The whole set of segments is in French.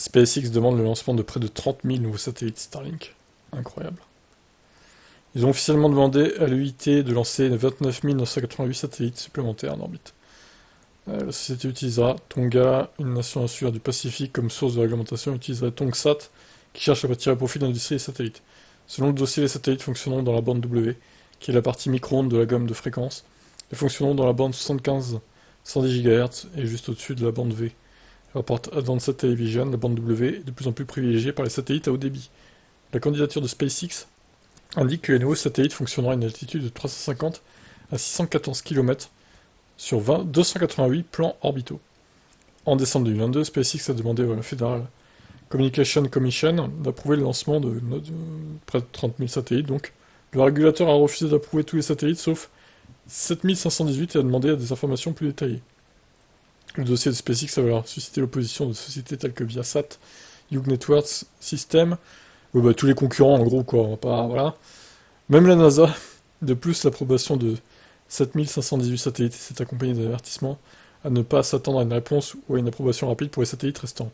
SpaceX demande le lancement de près de 30 000 nouveaux satellites Starlink. Incroyable. Ils ont officiellement demandé à l'EIT de lancer 29 988 satellites supplémentaires en orbite. La société utilisera Tonga, une nation insulaire du Pacifique, comme source de réglementation, utiliserait Tongsat, qui cherche à tirer profit de l'industrie des satellites. Selon le dossier, les satellites fonctionneront dans la bande W, qui est la partie micro-ondes de la gamme de fréquences, et fonctionneront dans la bande 75-110 GHz et juste au-dessus de la bande V. Rapporte Advanced Television, la bande W est de plus en plus privilégiée par les satellites à haut débit. La candidature de SpaceX indique que les nouveaux satellites fonctionneront à une altitude de 350 à 614 km sur 288 plans orbitaux. En décembre 2022, SpaceX a demandé à la Federal Communication Commission d'approuver le lancement de près de 30 000 satellites. Donc, le régulateur a refusé d'approuver tous les satellites sauf 7518 et a demandé des informations plus détaillées. Le dossier de SpaceX avait suscité l'opposition de sociétés telles que Viasat, Hughes Networks System, tous les concurrents en gros quoi, voilà. Même la NASA. De plus, l'approbation de 7518 satellites s'est accompagnée d'un avertissement à ne pas s'attendre à une réponse ou à une approbation rapide pour les satellites restants.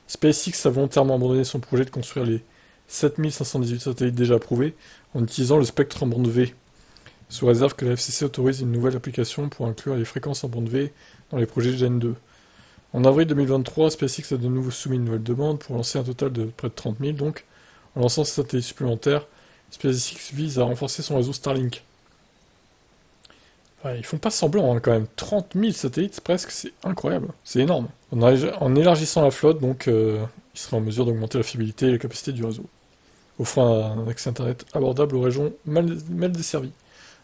SpaceX a volontairement abandonné son projet de construire les 7518 satellites déjà approuvés en utilisant le spectre en bande V, sous réserve que la FCC autorise une nouvelle application pour inclure les fréquences en bande V dans les projets Gen 2. En avril 2023, SpaceX a de nouveau soumis une nouvelle demande pour lancer un total de près de 30 000, donc, en lançant ces satellites supplémentaires, SpaceX vise à renforcer son réseau Starlink. Ils font pas semblant, hein, quand même. 30 000 satellites, presque, c'est incroyable. C'est énorme. En élargissant la flotte, donc, il sera en mesure d'augmenter la fiabilité et la capacité du réseau, offrant un accès Internet abordable aux régions mal desservies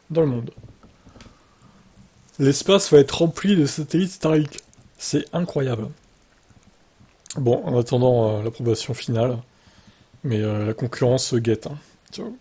dans le monde. L'espace va être rempli de satellites Starlink. C'est incroyable. Bon, en attendant l'approbation finale, mais la concurrence se guette. Hein. Ciao.